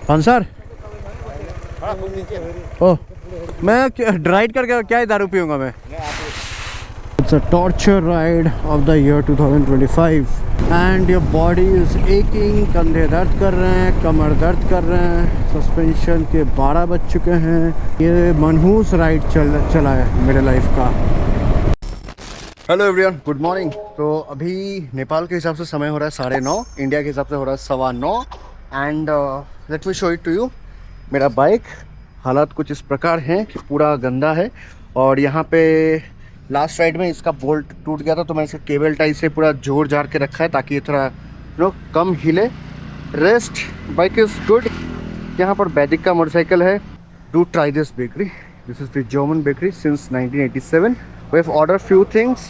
Answer ओह, मैं ride करके क्या ही दारू पीऊँगा मैं। It's a torture ride of the year 2025 and your body is aching, कंधे दर्द कर रहे हैं, कमर दर्द कर रहे हैं, सस्पेंशन के 12 बज चुके हैं। ये मनहूस राइड चला है मेरे लाइफ का। Hello everyone, good morning. तो अभी नेपाल के हिसाब से समय हो रहा है 9:30, इंडिया के हिसाब से हो रहा है 9:15 and let me show it to you. मेरा बाइक हालात कुछ इस प्रकार हैं कि पूरा गंदा है और यहाँ पे लास्ट राइड में इसका बोल्ट टूट गया था, तो मैंने इसका केबल टाई से पूरा जोड़ जाड़ के रखा है ताकि ये थोड़ा कम हिले। Rest bike is good. यहाँ पर वैदिक का मोटरसाइकिल है। Do try this bakery, this is the German bakery since 1987। We have order few things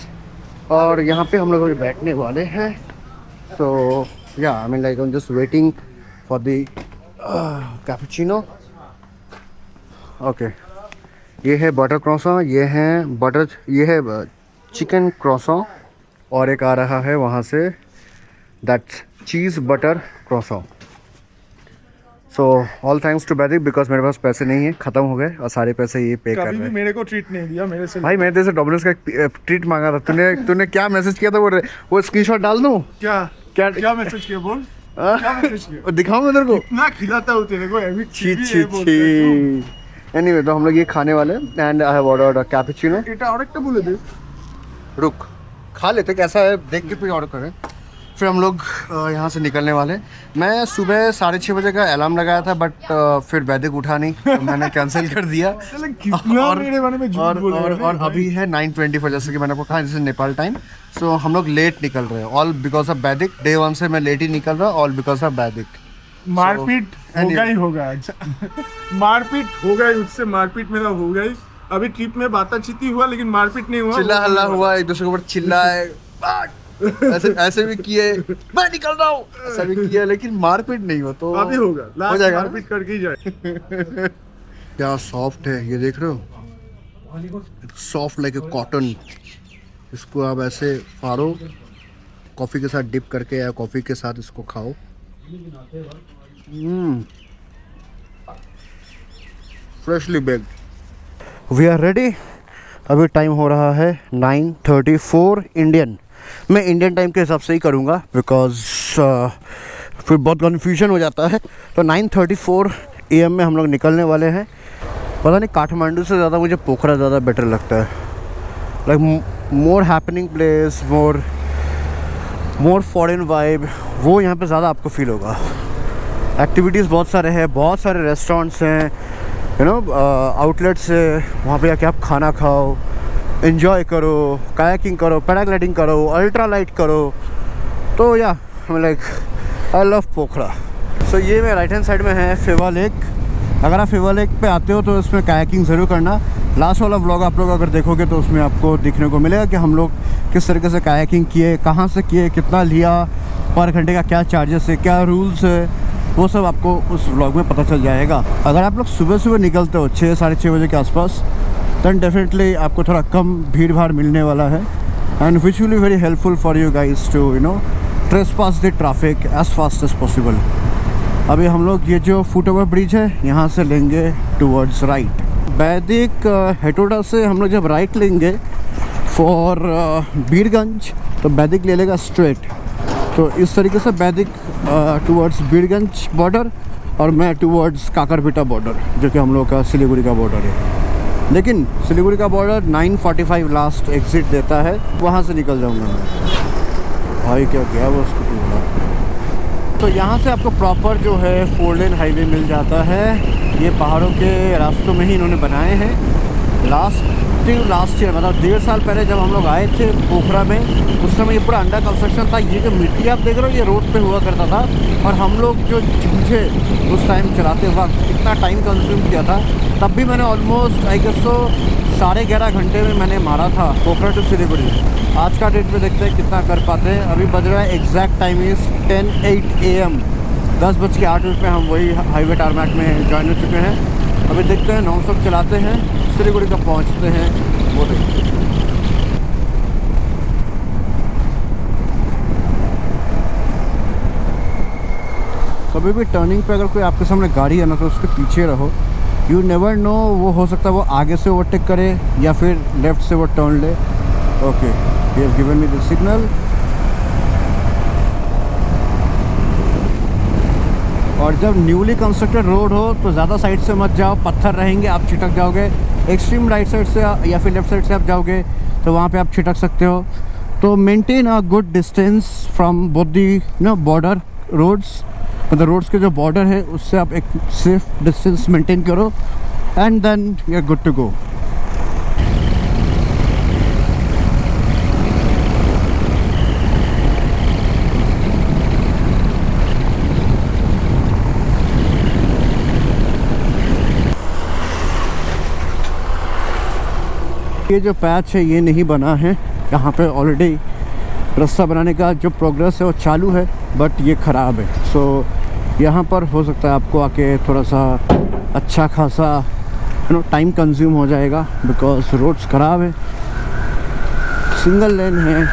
और यहाँ पे हम लोग अभी बैठने वाले हैं। सो या आई mean like I am just waiting for the cappuccino. Okay, ये है बटर क्रॉसॉन, ये है चिकन क्रॉसॉन और एक आ रहा है वहाँ से that's cheese butter croissant. So all thanks to Vaidik because मेरे पास पैसे नहीं है, ख़त्म हो गए और सारे पैसे ये पे कर रहे हैं। कभी भी मेरे को ट्रीट नहीं दिया मेरे से। भाई मैंने तेरे से डोमिनोज का एक ट्रीट मांगा था, तूने क्या मैसेज किया था? वो स्क्रीनशॉट डाल दूँ? क्या मैसेज किया बोल? क्या मैसेज किया? दिखाऊँ मैं तेरे को? इतना खिलाता हूँ तेरे को। एनीवे, तो हम लोग ये खाने वाले and I have ordered a cappuccino. এটা আরেকটা বলে দে। रुक, खा लेते कैसा है देख के फिर ऑर्डर करें। फिर हम लोग यहाँ से निकलने वाले। मैं सुबह 6:30 बजे का अलार्म लगाया था बट फिर वैदिक उठा नहीं, तो मैंने कैंसिल कर दिया। और अभी है 9:24 जैसे कि मैंने आपको कहा, जैसे नेपाल टाइम। सो हम लोग लेट निकल रहे हैं, ऑल बिकॉज ऑफ वैदिक। डे 1 से मैं लेट ही निकल रहा, ऑल बिकॉज ऑफ वैदिक। मारपीट होगा ही होगा। मारपीट होगा ही, उससे मारपीट मेरा हो गई। अभी ट्रिप में बातचीत हुआ लेकिन मारपीट नहीं हुआ। चिल्ला हल्ला हुआ, एक दूसरे के ऊपर चिल्लाए, ऐसे भी किए, मैं निकल रहा हूँ, ऐसा भी किया, लेकिन मारपीट नहीं हो। तो अभी होगा, हो जाएगा, मारपीट करके ही जाए। क्या सॉफ्ट है ये, देख रहे हो? Soft like a cotton. इसको आप ऐसे फाड़ो, कॉफ़ी के साथ डिप करके या कॉफ़ी के साथ इसको खाओ। Freshly baked. We are ready. अभी टाइम हो रहा है 9:34 इंडियन। मैं इंडियन टाइम के हिसाब से ही करूँगा बिकॉज फिर बहुत कन्फ्यूजन हो जाता है। तो 9:34 AM में हम लोग निकलने वाले हैं। पता नहीं, काठमांडू से ज़्यादा मुझे पोखरा ज़्यादा बेटर लगता है। लाइक मोर हैपनिंग प्लेस, मोर फॉरेन वाइब, वो यहाँ पे ज़्यादा आपको फील होगा। एक्टिविटीज़ बहुत सारे हैं, बहुत सारे रेस्टोरेंट्स हैं, आउटलेट्स है, वहाँ पे जाके आप खाना खाओ, एंजॉय करो, कायाकिंग करो, पैराग्लाइडिंग करो, अल्ट्रा लाइट करो। तो या लाइक आई लव पोखरा। सो ये मेरे राइट हैंड साइड में है फेवा लेक। अगर आप फेवा लेक पे आते हो तो इसमें कायाकिंग ज़रूर करना। लास्ट वाला व्लॉग आप लोग अगर देखोगे तो उसमें आपको दिखने को मिलेगा कि हम लोग किस तरीके से कायाकिंग किए, कहाँ से किए, कितना लिया, पर घंटे का क्या चार्जेस है, क्या रूल्स है, वो सब आपको उस व्लॉग में पता चल जाएगा। अगर आप लोग सुबह सुबह निकलते हो 6 साढ़े 6 बजे के आसपास, दैन डेफिनेटली आपको थोड़ा कम भीड़ भाड़ मिलने वाला है and which will be very helpful for you guys to trespass the traffic as fast as possible. अभी हम लोग ये जो फुट ओवर ब्रिज है यहाँ से लेंगे टूवर्ड्स राइट। वैदिक हेटोडा से हम लोग जब राइट लेंगे फॉर बीरगंज, तो वैदिक ले लेगा स्ट्रेट। तो इस तरीके से वैदिक टूवर्ड्स बीरगंज बॉर्डर और मैं टूवर्ड्स काकरपिटा बॉर्डर, जो कि हम लोग का सिलीगुड़ी का बॉर्डर है। लेकिन सिलीगुड़ी का बॉर्डर 9:45 लास्ट एग्जिट देता है, वहाँ से निकल जाऊँगा मैं। भाई क्या गया वो उसको पूरा। तो यहाँ से आपको प्रॉपर जो है 4 लेन हाईवे मिल जाता है। ये पहाड़ों के रास्तों में ही इन्होंने बनाए हैं। लास्ट ईयर मतलब 1.5 साल पहले जब हम लोग आए थे पोखरा में, उस समय ये पूरा अंडर कंस्ट्रक्शन था। ये जो मिट्टी आप देख रहे हो ये रोड पे हुआ करता था और हम लोग जो जूझे उस टाइम चलाते वक्त इतना टाइम कंज्यूम किया था। तब भी मैंने ऑलमोस्ट आई गेस तो 11.5 घंटे में मैंने मारा था पोखरा टू सिलीगुड़ी। आज का डेट में देखते हैं कितना कर पाते हैं। अभी बज रहा है एग्जैक्ट टाइम इज़ 10:08 AM। 10:08 पे हम वही हाईवे टारमैक में ज्वाइन हो चुके हैं। अभी देखते हैं, नॉन-स्टॉप चलाते हैं, सिलीगुड़ी का पहुंचते हैं। वो देखते हैं। कभी भी टर्निंग पे अगर कोई आपके सामने गाड़ी है ना तो उसके पीछे रहो। यू नेवर नो, वो हो सकता है वो आगे से ओवरटेक करे या फिर लेफ़्ट से वो टर्न ले। Okay, he have given me the signal. और जब न्यूली कंस्ट्रक्टेड रोड हो तो ज़्यादा साइड से मत जाओ, पत्थर रहेंगे, आप छिटक जाओगे। एक्सट्रीम राइट साइड से या फिर लेफ़्ट साइड से आप जाओगे तो वहाँ पे आप छिटक सकते हो। तो maintain a good distance from both the border roads, मतलब रोड्स के जो बॉर्डर है उससे आप एक सेफ डिस्टेंस मेंटेन करो and then you are good to go. ये जो पैच है ये नहीं बना है, यहाँ पे ऑलरेडी रास्ता बनाने का जो प्रोग्रेस है वो चालू है, बट ये ख़राब है। सो यहाँ पर हो सकता है आपको आके थोड़ा सा अच्छा खासा टाइम कंज्यूम हो जाएगा, बिकॉज रोड्स ख़राब है। सिंगल लेन है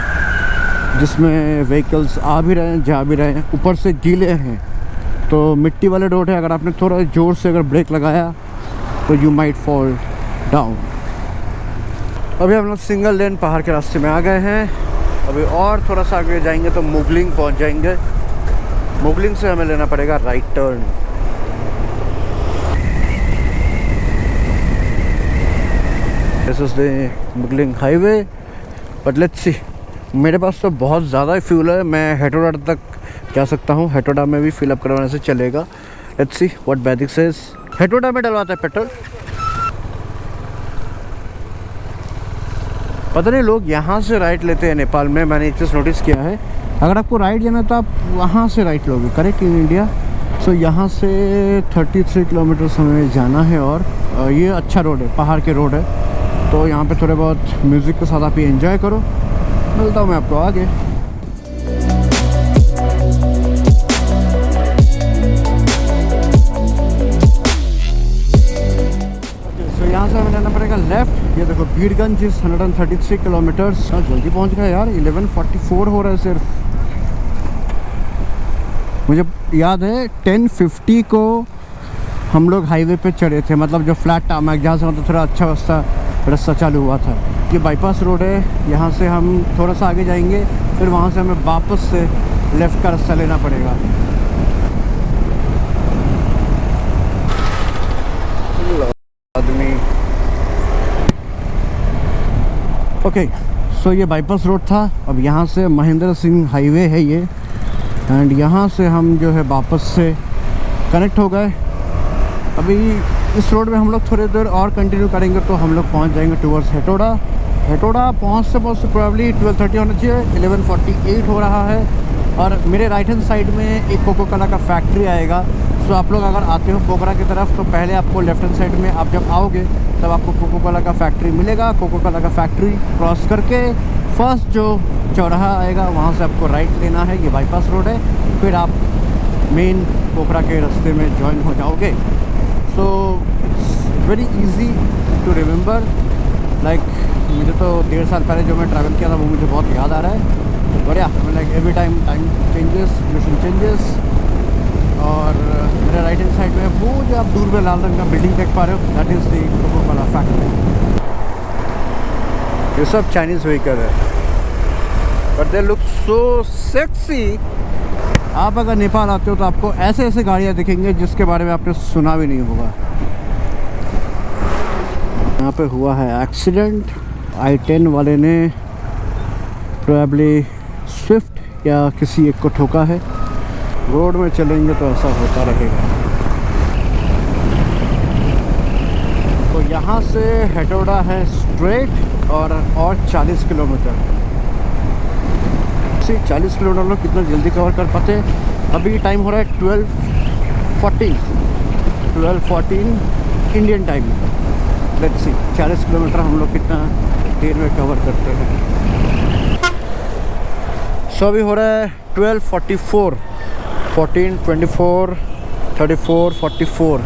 जिसमें व्हीकल्स आ भी रहे हैं जा भी रहे हैं, ऊपर से गीले हैं तो मिट्टी वाले रोड है। अगर आपने थोड़ा ज़ोर से अगर ब्रेक लगाया तो यू माइट फॉल डाउन। अभी हम लोग सिंगल लेन पहाड़ के रास्ते में आ गए हैं। अभी और थोड़ा सा आगे जाएंगे तो मुगलिंग पहुंच जाएंगे। मुगलिंग से हमें लेना पड़ेगा right turn. This is the Mugling highway, but let's see. मेरे पास तो बहुत ज़्यादा फ्यूल है, मैं हेटोडा तक जा सकता हूँ। हेटोडा में भी फिलअप करवाने से चलेगा। Let's see what Vedic says. Hetauda में डलवाता है पेट्रोल। पता नहीं लोग यहाँ से राइट लेते हैं नेपाल में, मैंने एक चीज़ नोटिस किया है। अगर आपको राइट लेना है तो आप वहाँ से राइट लोगे, करेक्ट, इन इंडिया। सो यहाँ से 33 किलोमीटर हमें जाना है और ये अच्छा रोड है, पहाड़ के रोड है, तो यहाँ पे थोड़े बहुत म्यूज़िक के साथ आप ये एंजॉय करो। मिलता हूँ मैं आपको आगे। यहाँ से हमें लेना पड़ेगा लेफ़्ट। ये देखो भीड़गंज इस 133 किलोमीटर्स। जल्दी पहुँच गए यार, 11:44 हो रहा है सिर्फ। मुझे याद है 10:50 को हम लोग हाईवे पे चढ़े थे, मतलब जो फ्लैट टारमैक जहाँ से मतलब थोड़ा अच्छा रास्ता चालू हुआ था। ये बाईपास रोड है, यहाँ से हम थोड़ा सा आगे जाएंगे, फिर वहाँ से हमें वापस से लेफ़्ट का रास्ता लेना पड़ेगा। आदमी ओके, सो ये बाईपास रोड था। अब यहाँ से महेंद्र सिंह हाईवे है ये, एंड यहाँ से हम जो है वापस से कनेक्ट हो गए। अभी इस रोड में हम लोग थोड़ी देर और कंटिन्यू करेंगे तो हम लोग पहुँच जाएंगे टूवर्ड्स हेटोडा। हेटोडा पहुँचते प्रोबेबली 12:30 होना चाहिए, 11:48 हो रहा है। और मेरे राइट हैंड साइड में एक कोको कोला का फैक्ट्री आएगा। सो आप लोग अगर आते हो पोखरा की तरफ तो पहले आपको लेफ्ट हैंड साइड में आप जब आओगे तब आपको कोको कोला का फैक्ट्री मिलेगा। कोको कोला का फैक्ट्री क्रॉस करके फर्स्ट जो चौराहा आएगा वहाँ से आपको राइट लेना है। ये बाईपास रोड है, फिर आप मेन पोखरा के रास्ते में ज्वाइन हो जाओगे। So it's very easy to remember. Like मुझे तो 1.5 साल पहले जो मैं ट्रैवल किया था वो मुझे बहुत याद आ रहा है। बढ़िया, like every time changes, situation changes. और मेरे राइट हैंड साइड में वो जो आप दूर में लाल रंग का बिल्डिंग देख पा रहे हो, that is the coca cola factory. ये सब चाइनीज़ व्हीकल है, but they look so sexy. आप अगर नेपाल आते हो तो आपको ऐसे ऐसे गाड़ियाँ दिखेंगे जिसके बारे में आपने सुना भी नहीं होगा। यहाँ पे हुआ है एक्सीडेंट। I-10 वाले ने प्रोबेबली स्विफ्ट या किसी एक को ठोका है। रोड में चलेंगे तो ऐसा होता रहेगा। तो यहाँ से हेटोडा है स्ट्रेट और 40 किलोमीटर। 40 किलोमीटर लोग कितना जल्दी कवर कर पाते हैं। अभी टाइम हो रहा है 12:14 Indian time. Let's see 40 kilometre हम लोग कितना देर में कवर करते हैं। सो अभी हो रहा है 12:44, 14, 24, 34, 44,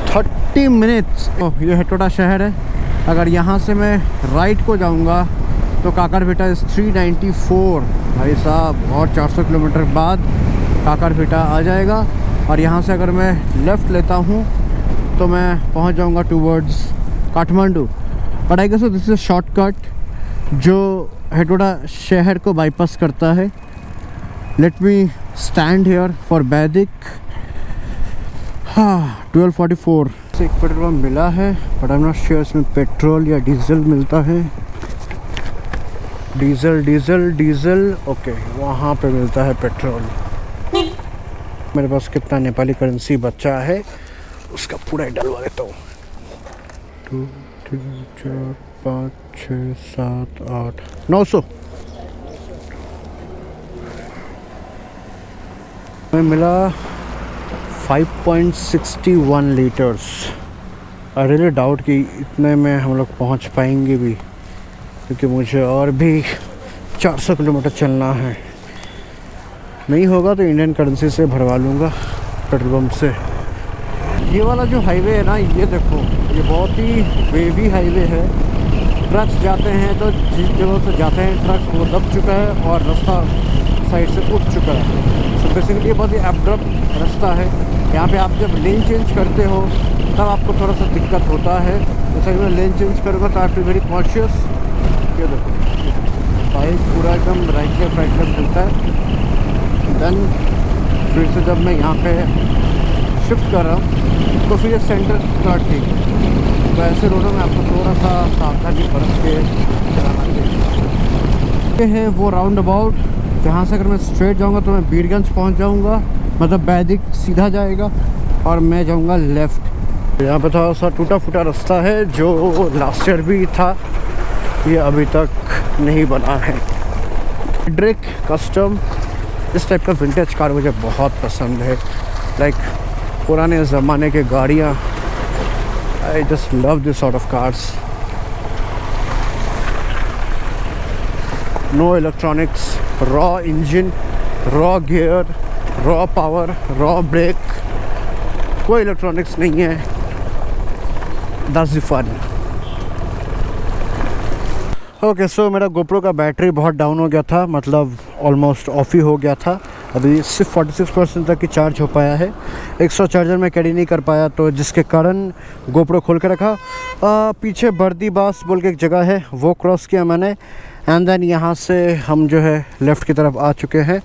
30 मिनट्स। ये हेटोडा शहर है। अगर यहाँ से मैं राइट को जाऊँगा तो काकरभिटा इस 394 भाई साहब, और 400 किलोमीटर बाद काकरभिटा आ जाएगा। और यहाँ से अगर मैं लेफ़्ट लेता हूँ तो मैं पहुँच जाऊँगा towards Kathmandu. But I guess this is shortcut जो हेटोड़ा शहर को बाईपास करता है। Let me stand here for Vaidik. हाँ 12:44 से एक पेट्रोल पम्प मिला है, but I am not sure इसमें पेट्रोल या डीजल मिलता है। डीजल ओके, वहाँ पे मिलता है पेट्रोल। मेरे पास कितना नेपाली करेंसी बचा है उसका पूरा ही डलवा देता हूँ। 2 3 4 5 6 7 8 900 में मिला 5.61 लीटर्स। आई रियली डाउट कि इतने में हम लोग पहुँच पाएंगे भी, क्योंकि मुझे और भी 400 किलोमीटर चलना है। नहीं होगा तो इंडियन करेंसी से भरवा लूँगा पेट्रोल पंप से। ये वाला जो हाईवे है ना, ये देखो, ये बहुत ही वेवी हाईवे है। ट्रक्स जाते हैं तो जिस जगह से जाते हैं ट्रक्स वो दब चुका है और रास्ता साइड से उठ चुका है। सो बेसिकली बहुत ही एब्रप्ट रास्ता है। यहाँ पे आप जब लेन चेंज करते हो तब आपको थोड़ा सा दिक्कत होता है। जैसे कि मैं लेन चेंज करूँगा तो आप वेरी कॉन्शियस। ये देखो बाइक पूरा एकदम राइट लेफ्ट चलता है। देन फिर से जब मैं यहाँ पे शिफ्ट कर रहा हूँ तो फिर ये सेंटर का ठीक है। तो ऐसे रोडों में आपको थोड़ा सा सावधानी बरत के चलाना चाहिए। ये है वो राउंड अबाउट जहाँ से अगर मैं स्ट्रेट जाऊँगा तो मैं बीरगंज पहुँच जाऊँगा, मतलब बैदिक सीधा जाएगा और मैं जाऊँगा लेफ़्ट। यहाँ पे थोड़ा सा टूटा फूटा रास्ता है जो लास्ट ईयर भी था, ये अभी तक नहीं बना है। ड्रिक कस्टम इस टाइप का विंटेज कार मुझे बहुत पसंद है। लाइक पुराने ज़माने के गाड़ियाँ, I just love this sort of cars. No electronics, raw engine, raw gear, raw power, raw brake, कोई इलेक्ट्रॉनिक्स नहीं है। That's the fun. Okay so मेरा गोप्रो का बैटरी बहुत डाउन हो गया था, मतलब ऑलमोस्ट ऑफ ही हो गया था। अभी सिर्फ 46% तक की चार्ज हो पाया है। 100 चार्जर में कैरी नहीं कर पाया, तो जिसके कारण गोप्रो खोल के रखा। पीछे बर्दी बास बोल के एक जगह है, वो क्रॉस किया मैंने। एंड देन यहाँ से हम जो है लेफ़्ट की तरफ आ चुके हैं।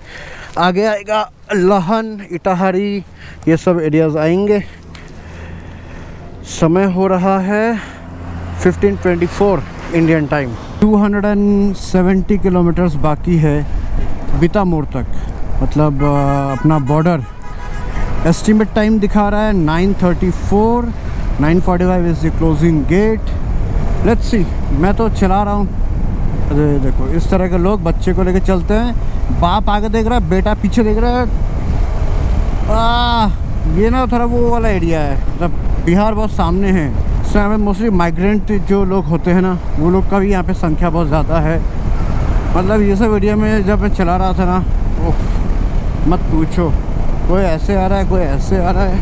आगे आएगा लहन, इटाहारी, ये सब एरियाज़ आएंगे। समय हो रहा है 15:24 इंडियन टाइम। 270 किलोमीटर्स बाकी है बीता मोड़ तक, मतलब अपना बॉर्डर। एस्टिमेट टाइम दिखा रहा है 9:34, 9:45 is the closing gate. Let's see. मैं तो चला रहा हूँ। अरे देखो इस तरह के लोग बच्चे को लेकर चलते हैं, बाप आगे देख रहा है, बेटा पीछे देख रहा है। ये ना थोड़ा वो वाला एरिया है, मतलब बिहार बहुत सामने है। इसमें हमें मोस्टली माइग्रेंट जो लोग होते हैं ना, वो लोग का भी यहाँ पे संख्या बहुत ज़्यादा है। मतलब ये सब एरिया में जब मैं चला रहा था ना, ओह मत पूछो, कोई ऐसे आ रहा है, कोई ऐसे आ रहा है,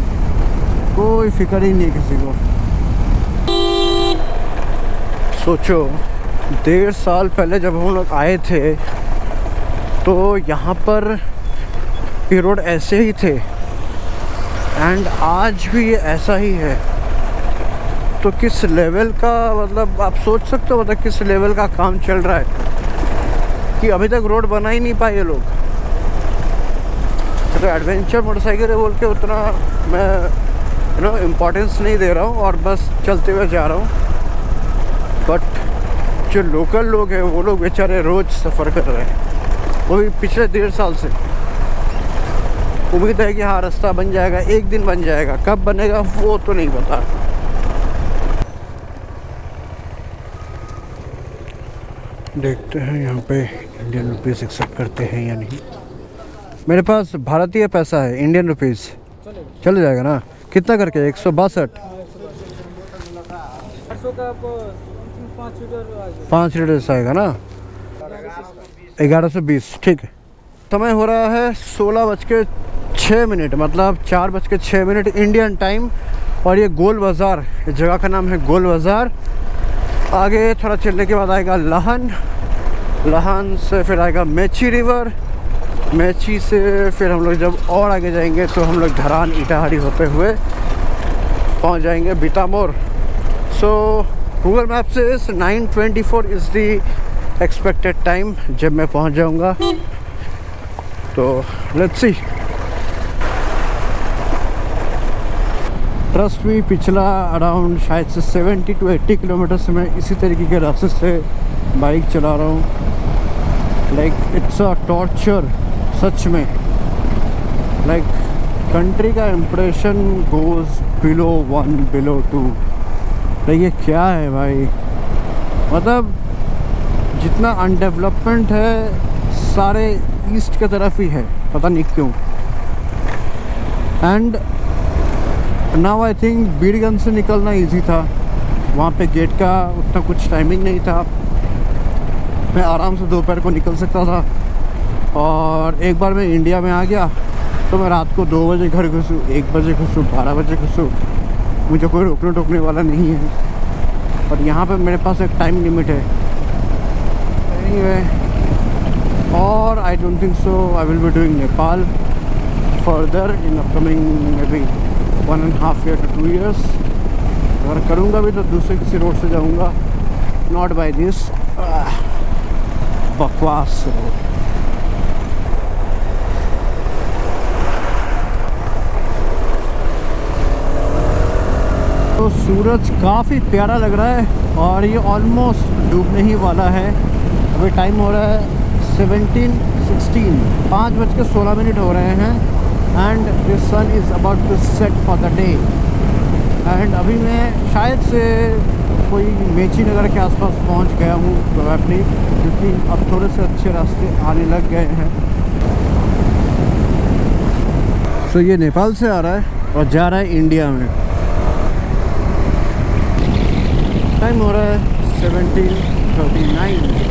कोई फिक्र ही नहीं किसी को। सोचो 1.5 साल पहले जब हम लोग आए थे तो यहाँ पर ये रोड ऐसे ही थे, एंड आज भी ये ऐसा ही है। तो किस लेवल का, मतलब आप सोच सकते हो, मतलब किस लेवल का काम चल रहा है कि अभी तक रोड बना ही नहीं पाए ये लोग। तो एडवेंचर मोटरसाइकिल है बोल के उतना मैं इम्पोर्टेंस नहीं दे रहा हूँ और बस चलते हुए जा रहा हूँ। बट जो लोकल लोग हैं वो लोग बेचारे रोज़ सफ़र कर रहे हैं, वो भी पिछले 1.5 साल से। उम्मीद है कि हाँ रास्ता बन जाएगा, एक दिन बन जाएगा, कब बनेगा वो तो नहीं पता। देखते हैं यहाँ पे इंडियन रुपीस एक्सेप्ट करते हैं या नहीं। मेरे पास भारतीय पैसा है, इंडियन रुपीस चल जाएगा ना? कितना करके? 162। 5 लीटर आएगा ना? 1120, ठीक है। समय हो रहा है 16:06, मतलब 4:06 इंडियन टाइम। और ये गोल बाज़ार, इस जगह का नाम है गोल बाज़ार। आगे थोड़ा चलने के बाद आएगा लहन, लहन से फिर आएगा मेची रिवर, मेची से फिर हम लोग जब और आगे जाएंगे तो हम लोग धरान इटाहरी होते हुए पहुंच जाएंगे बीतामोर। सो गूगल मैप से 9:24 इज़ दी एक्सपेक्टेड टाइम जब मैं पहुंच जाऊंगा। तो लेट्स सी। ट्रस्ट मी, पिछला अराउंड शायद से 70 to 80 किलोमीटर से मैं इसी तरीके के रास्ते से बाइक चला रहा हूँ। लाइक इट्स अ टॉर्चर सच में। लाइक कंट्री का impression goes below 1 below 2। Like ये क्या है भाई, मतलब जितना अनडेवलपमेंट है सारे ईस्ट के तरफ ही है, पता नहीं क्यों। And now I think Birgunj से निकलना इजी था, वहाँ पे गेट का उतना कुछ टाइमिंग नहीं था, मैं आराम से दोपहर को निकल सकता था। और एक बार मैं इंडिया में आ गया तो मैं रात को 2 बजे घर घुसूँ, 1 बजे घुसूँ, 12 बजे घुसूँ, मुझे कोई रोकने टोकने वाला नहीं है। और यहाँ पे मेरे पास एक टाइम लिमिट है। एनीवे, और I don't think so I will be doing Nepal further in upcoming may be 1.5 year to 2 years। अगर करूँगा भी तो दूसरे किसी रोड से जाऊँगा, नॉट बाई दिस बकवास रोड। तो सूरज काफ़ी प्यारा लग रहा है और ये ऑलमोस्ट डूबने ही वाला है। अभी टाइम हो रहा है 17:16, 5:16 हो रहे हैं and the sun is about to set for the day. And अभी मैं शायद से कोई मेची नगर के आसपास पहुंच गया हूँ प्रोबेबली, क्योंकि अब थोड़े से अच्छे रास्ते आने लग गए हैं। सो ये नेपाल से आ रहा है और जा रहा है इंडिया में। टाइम हो रहा है 17:39।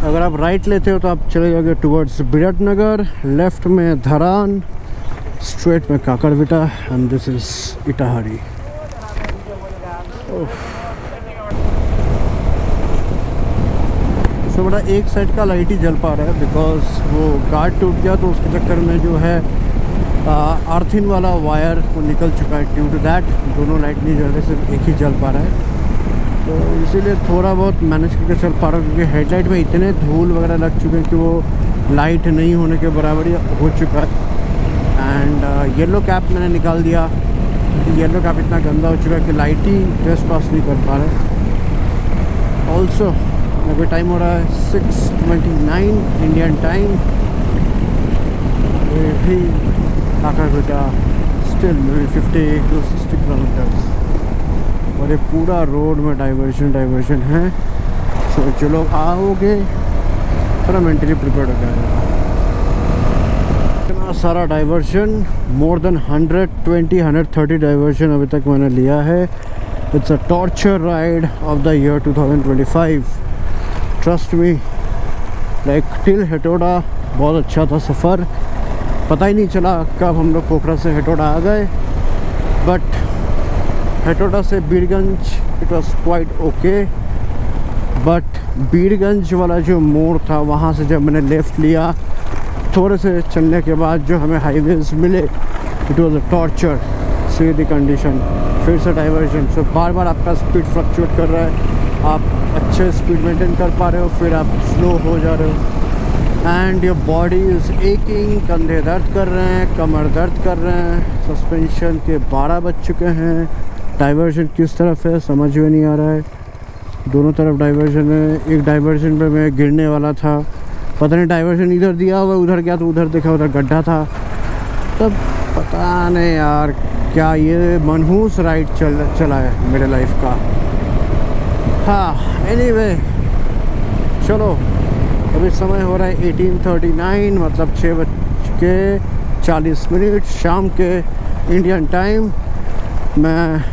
अगर आप राइट लेते हो तो आप चले जाओगे टुवर्ड्स बिराटनगर, लेफ्ट में धरान, स्ट्रेट में काकरविटा एंड दिस इज इटाहरी। सो बड़ा एक साइड का लाइट ही जल पा रहा है बिकॉज वो गार्ड टूट गया, तो उसके चक्कर में जो है अर्थिन वाला वायर वो निकल चुका है। ड्यू टू दैट दोनों लाइट नहीं जल रहे, सिर्फ एक ही जल पा रहा है। तो इसीलिए थोड़ा बहुत मैनेज करके चल पा रहा हूँ, क्योंकि हेडलाइट में इतने धूल वगैरह लग चुके हैं कि वो लाइट नहीं होने के बराबर ही हो चुका है। एंड येलो कैप मैंने निकाल दिया, क्योंकि येलो कैप इतना गंदा हो चुका है कि लाइट ही ट्रेस पास नहीं कर पा रहा। ऑल्सो अभी टाइम हो रहा है 6:29 इंडियन टाइम। भी काकरविटा स्टिल 50 to 60 किलोमीटर्स और ये पूरा रोड में डाइवर्शन है। सो जो लोग आओगे थोड़ा मेंटली प्रिपेयर्ड हो जाएगा। इतना सारा डाइवर्शन, मोर देन 120-130 डाइवर्शन अभी तक मैंने लिया है। It's a torture ride of the year 2025। Trust me, like till Hetauda बहुत अच्छा था सफ़र, पता ही नहीं चला कब हम लोग पोखरा से हेटोडा आ गए। बट हेटोडा से Birgunj it was quite okay. But Birgunj वाला जो मोड़ था वहाँ से जब मैंने लेफ़्ट लिया, थोड़े से चलने के बाद जो हमें हाईवेज मिले, it was a torture. See the condition, फिर से डाइवर्जन। सो बार बार आपका स्पीड फ्लक्चुएट कर रहा है, आप अच्छे स्पीड मेंटेन कर पा रहे हो, फिर आप स्लो हो जा रहे हो and your body is aching. कंधे दर्द कर रहे हैं, कमर दर्द कर रहे हैं। सस्पेंशन के 12 बज चुके हैं। डाइवर्जन किस तरफ है समझ में नहीं आ रहा है, दोनों तरफ डाइवर्जन है। एक डाइवर्जन पे मैं गिरने वाला था, पता नहीं डाइवर्जन इधर दिया हुआ, उधर गया तो उधर देखा उधर गड्ढा था। तब पता नहीं यार क्या ये मनहूस राइड चला है मेरे लाइफ का। हाँ एनीवे, चलो अभी समय हो रहा है 18:39, मतलब 6:40 शाम के इंडियन टाइम। मैं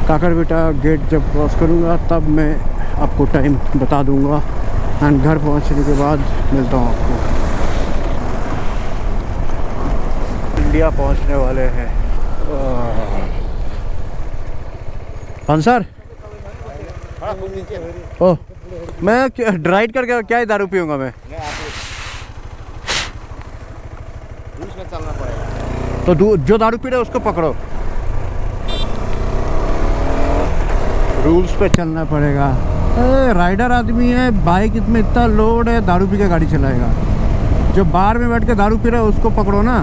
काकरविटा गेट जब क्रॉस करूँगा तब मैं आपको टाइम बता दूँगा एंड घर पहुँचने के बाद मिलता हूँ आपको। इंडिया पहुँचने वाले हैं। सर ओह, मैं राइड करके क्या ही दारू पीऊँगा मैं। चलना पड़ेगा। तो जो दारू पी रहा है उसको पकड़ो। रूल्स पे चलना पड़ेगा। राइडर आदमी है, बाइक में इतना लोड है, दारू पी के गाड़ी चलाएगा। जो बार में बैठ के दारू पी रहा है उसको पकड़ो ना।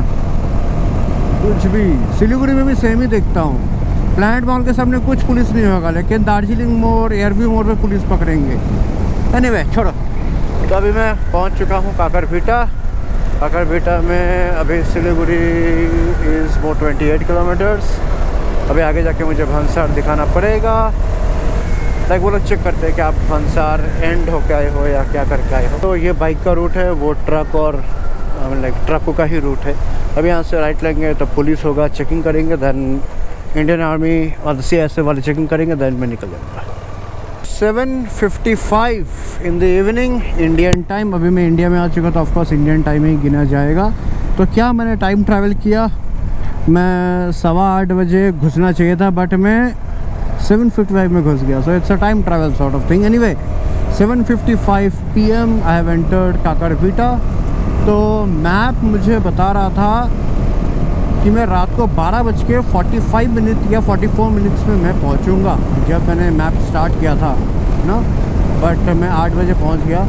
कुछ भी सिलीगुड़ी में भी सेम ही देखता हूँ। प्लांट मॉल के सामने कुछ पुलिस नहीं होगा, लेकिन दार्जिलिंग मोड़, एयरव्यू मोड़ पे पुलिस पकड़ेंगे। एनीवे छोड़ो। तो अभी मैं पहुंच चुका हूँ काकरभीटा। काकरभीटा में अभी सिलीगुड़ी इज़ मोर 28 किलोमीटर्स। अभी आगे जाके मुझे भंसार दिखाना पड़ेगा। लाइक वो लोग चेक करते हैं कि आप भंसार एंड होके आए हो या क्या करके आए हो। तो ये बाइक का रूट है, वो ट्रक और लाइक ट्रकों का ही रूट है। अभी यहाँ से राइट लेंगे तो पुलिस होगा, चेकिंग करेंगे, देन इंडियन आर्मी और CSF वाले चेकिंग करेंगे, देन मैं निकल जाऊँगा। 7:55 in the evening Indian time. अभी मैं इंडिया में आ चुका, तो ऑफकोर्स इंडियन टाइम ही गिना जाएगा। तो क्या मैंने टाइम ट्रैवल किया। मैं 8:15 बजे घुसना चाहिए था, बट मैं 7:55 में घुस गया। So it's a time travel sort of thing. Anyway 7:55 PM I have entered Kakarbhitta. तो मैप मुझे बता रहा था कि मैं रात को 12:45 या 44 मिनट्स में मैं पहुंचूंगा, जब मैंने मैप स्टार्ट किया था ना। बट मैं 8 बजे पहुंच गया।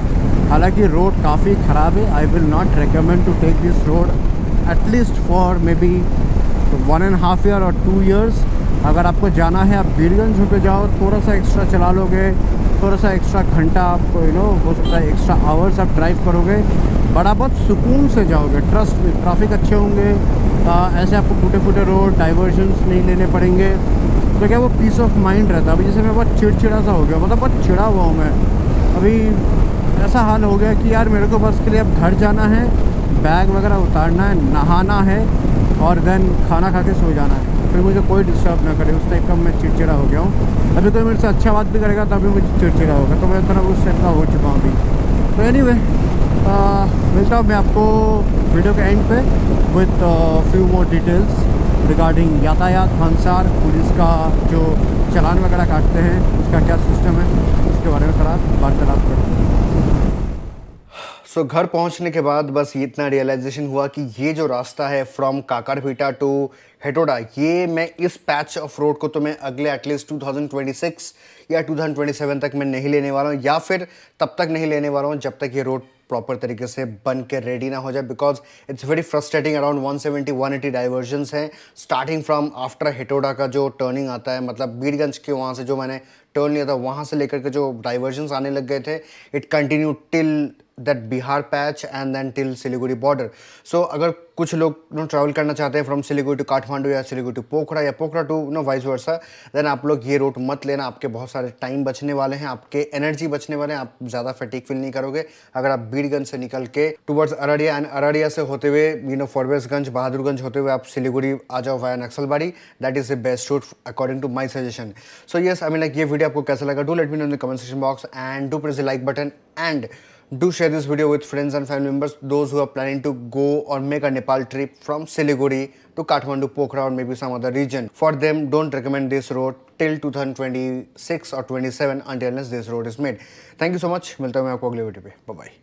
हालांकि रोड काफ़ी ख़राब है। I will not recommend to take this road at least for maybe 1.5 year और 2 ईयर्स। अगर आपको जाना है, आप बीरगंज होकर जाओ, थोड़ा सा एक्स्ट्रा चला लोगे, थोड़ा सा एक्स्ट्रा घंटा आपको हो सकता है एक्स्ट्रा आवर्स आप ड्राइव करोगे, बड़ा बहुत सुकून से जाओगे। ट्रस्ट में ट्रैफिक अच्छे होंगे, ऐसे आपको टूटे फूटे रोड, डाइवर्जन्स नहीं लेने पड़ेंगे। तो क्या वो पीस ऑफ माइंड रहता है। अभी जैसे मैं बहुत चिड़चिड़ा सा हो गया, मतलब बहुत चिड़ा हुआ हूँ मैं। अभी ऐसा हाल हो गया कि यार मेरे को बस के लिए अब घर जाना है, बैग वगैरह उतारना है, नहाना है और देन खाना खा के सो जाना है। फिर मुझे कोई डिस्टर्ब ना करे। उस टाइप का मैं चिड़चिड़ा हो गया हूँ। अभी कोई मेरे से अच्छा बात भी करेगा तभी मुझे चिड़चिड़ा होगा। तो मैं थोड़ा उस टाइप का हो चुका हूँ अभी। तो एनीवे मिलता हूँ मैं आपको वीडियो के एंड पे with few more details regarding यातायात, भंसार, पुलिस का जो चालान वगैरह काटते हैं उसका क्या सिस्टम है, उसके बारे में थोड़ा वार्तालाप करते हैं। सो घर पहुंचने के बाद बस इतना रियलाइजेशन हुआ कि ये जो रास्ता है फ्रॉम काकरभीटा टू हेटोडा, ये मैं इस पैच ऑफ रोड को तो मैं अगले एटलीस्ट 2026 या 2027 तक मैं नहीं लेने वाला हूँ, या फिर तब तक नहीं लेने वाला हूँ जब तक ये रोड प्रॉपर तरीके से बन के रेडी ना हो जाए। Because it's very frustrating. Around 170-180 divergence हैं स्टार्टिंग फ्रॉम आफ्टर हेटोडा का जो टर्निंग आता है, मतलब बीरगंज के वहाँ से जो मैंने टर्न लिया था वहाँ से लेकर के जो डाइवर्जन्स आने लग गए थे, it continue till that Bihar patch and then till Siliguri border. So अगर कुछ लोग ट्रैवल करना चाहते हैं फ्रॉम सिलीगुड़ी टू काठमांडू या सिलीगुड़ी टू पोखरा या पोखरा टू वाइस वर्सा, देन आप लोग ये रूट मत लेना। आपके बहुत सारे टाइम बचने वाले हैं, आपके एनर्जी बचने वाले हैं, आप ज़्यादा फटीग फील नहीं करोगे अगर आप बीरगंज से निकल के टुवर्ड्स अररिया एंड अररिया से होते हुए फॉरवेसगंज, बहादुरगंज होते हुए आप सिलीगुड़ी आ जाओ via Naxalbari. That is the best route according to my suggestion. So yes, I mean like ये वीडियो आपको कैसा लगा, do let me know in the comment section box and do press the like button and do share this video with friends and family members, those who are planning to go or make a Nepal trip from Siliguri to Kathmandu, Pokhara or maybe some other region. For them, don't recommend this road till 2026 or 27 until unless this road is made. Thank you so much. मिलता हूँ मैं आपको अगले video पे. Bye bye.